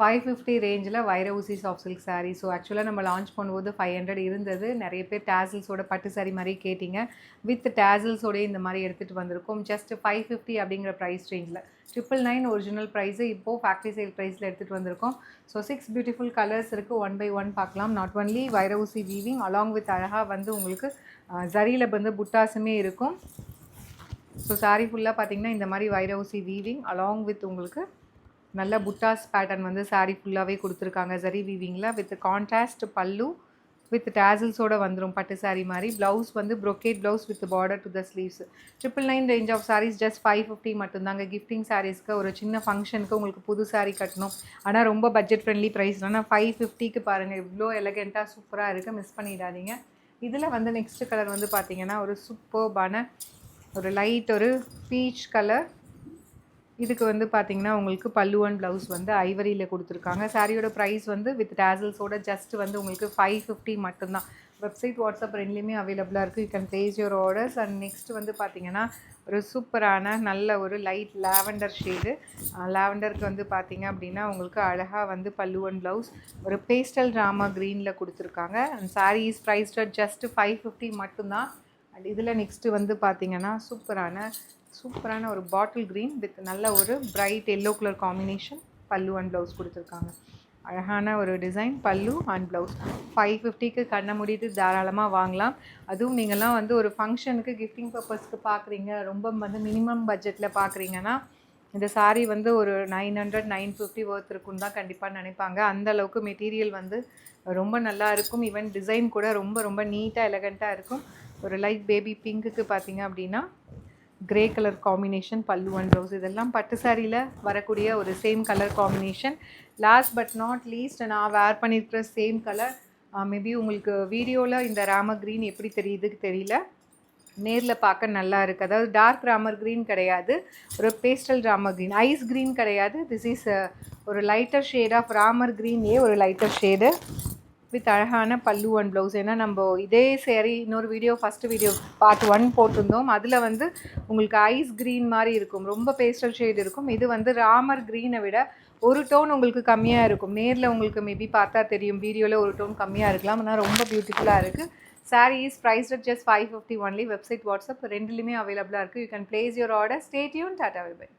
550 ரேஞ்சில வைர ஊசி soft silk sari. So ஆக்சுவலாக நம்ம லான்ச் பண்ணும்போது 500 இருந்தது. நிறைய பேர் டேசல்ஸோட பட்டு சாரீ மாதிரி கேட்டிங்க. வித் டேசல்ஸோடய இந்த மாதிரி எடுத்துகிட்டு வந்திருக்கோம். ஜஸ்ட் 550 அப்படிங்கிற ப்ரைஸ் ரேஞ்சில் 999 ஒரிஜினல் ப்ரைஸு இப்போது ஃபேக்ட்ரி சேல் ப்ரைஸில் எடுத்துகிட்டு வந்திருக்கோம். ஸோ 6 பியூட்டிஃபுல் கலர்ஸ் இருக்குது. ஒன் பை ஒன் பார்க்கலாம். நாட் ஒன்லி வைர ஊசி வீவிங் அலாங் வித் அழகாக வந்து உங்களுக்கு ஜரியில் வந்து புட்டாஸுமே இருக்கும். ஸோ சாரீ ஃபுல்லாக பார்த்தீங்கன்னா இந்த மாதிரி வைர ஊசி வீவிங் அலாங் வித் உங்களுக்கு நல்ல புட்டாஸ் பேட்டர்ன் வந்து சாரீ ஃபுல்லாகவே கொடுத்துருக்காங்க. ஜரி வீவிங்கில் வித் கான்ட்ராஸ்ட் பல்லு வித் டேசல்ஸோடு வந்துடும் பட்டு சாரீ மாதிரி. ப்ளவுஸ் வந்து brocade blouse with border to the sleeves. 999 range of saris just 550 மட்டும்தாங்க. கிஃப்டிங் சாரீஸ்க்கு ஒரு சின்ன ஃபங்க்ஷனுக்கு உங்களுக்கு புது சாரீ கட்டணும், ஆனால் ரொம்ப பட்ஜெட் ஃப்ரெண்ட்லி ப்ரைஸ்லாம் 550க்கு பாருங்கள். இவ்வளோ எலகெண்ட்டாக சூப்பராக இருக்குது, மிஸ் பண்ணிடாதீங்க. இதில் வந்து நெக்ஸ்ட் கலர் வந்து பார்த்திங்கன்னா ஒரு சூப்பர்பான ஒரு லைட் ஒரு பீச் கலர். இதுக்கு வந்து பார்த்திங்கன்னா உங்களுக்கு பல்லு அண்ட் ப்ளவுஸ் வந்து ஐவரியில் கொடுத்துருக்காங்க. சாரியோட ப்ரைஸ் வந்து வித் டேசல்ஸோட ஜஸ்ட் வந்து உங்களுக்கு 550 மட்டும்தான். வெப்சைட் வாட்ஸ்அப் ரெண்டுலேயுமே அவைலபிளாக இருக்குது. You can place your orders. And next வந்து பார்த்திங்கன்னா ஒரு சூப்பரான நல்ல ஒரு லைட் லாவெண்டர் ஷேடு. லாவெண்டருக்கு வந்து பார்த்திங்க அப்படின்னா உங்களுக்கு அழகாக வந்து பல்லு அண்ட் ப்ளவுஸ் ஒரு பேஸ்டல் ட்ராமா க்ரீனில் கொடுத்துருக்காங்க. And sari is prized just 550 மட்டும்தான். அண்ட் இதில் நெக்ஸ்ட்டு வந்து பார்த்திங்கன்னா சூப்பரான ஒரு பாட்டில் க்ரீன் வித் நல்ல ஒரு பிரைட் எல்லோ கலர் காம்பினேஷன் பல்லு அண்ட் ப்ளவுஸ் கொடுத்துருக்காங்க. அழகான ஒரு டிசைன் பல்லு அண்ட் ப்ளவுஸ். 550க்கு கண்ணை மூடிட்டு தாராளமாக வாங்கலாம். அதுவும் நீங்கள்லாம் வந்து ஒரு ஃபங்க்ஷனுக்கு கிஃப்டிங் பர்பஸ்க்கு பார்க்குறீங்க, ரொம்ப வந்து மினிமம் பட்ஜெட்டில் பார்க்குறீங்கன்னா இந்த சாரீ வந்து ஒரு 900 950 ஒர்த் இருக்குன்னு தான் கண்டிப்பாக நினைப்பாங்க. அந்தளவுக்கு மெட்டீரியல் வந்து ரொம்ப நல்லா இருக்கும். ஈவன் டிசைன் கூட ரொம்ப ரொம்ப நீட்டாக எலகண்ட்டாக இருக்கும். ஒரு லைட் பேபி பிங்க்குக்கு பார்த்திங்க அப்படின்னா கிரே கலர் காம்பினேஷன் பல்லு அண்ட் ப்ளவுஸ். இதெல்லாம் பட்டு சாரியில் வரக்கூடிய ஒரு same colour combination. Last but not least நான் வேர் பண்ணியிருக்கிற சேம் கலர். மேபி உங்களுக்கு வீடியோவில் இந்த ராமர் க்ரீன் எப்படி தெரியுதுக்கு தெரியல, நேரில் பார்க்க நல்லா இருக்குது. அதாவது டார்க் ராமர் க்ரீன் கிடையாது, ஒரு pastel Ramar green. Ice green கிடையாது. திஸ் இஸ் ஒரு லைட்டர் ஷேட் ஆஃப் ராமர் க்ரீன்லேயே ஒரு லைட்டர் ஷேடு வித் அழகான பல்லு அண்ட் ப்ளவுஸ். ஏன்னா நம்ம இதே சேரீ இன்னொரு வீடியோ ஃபஸ்ட்டு வீடியோ பார்ட் 1 போட்டிருந்தோம். அதில் வந்து உங்களுக்கு ஐஸ் க்ரீன் மாதிரி இருக்கும், ரொம்ப பேஸ்டல் ஷேட் இருக்கும். இது வந்து ராமர் க்ரீனை விட ஒரு டோன் உங்களுக்கு கம்மியாக இருக்கும். நேரில் உங்களுக்கு மேபி பார்த்தா தெரியும், வீடியோவில் ஒரு டோன் கம்மியாக இருக்கலாம், ஆனால் ரொம்ப பியூட்டிஃபுல்லாக இருக்குது. Sari is priced at just 550 only. Website WhatsApp ரெண்டுலேயுமே அவைலபிளாக இருக்குது. You can place your order. Stay tune. Tata bye by.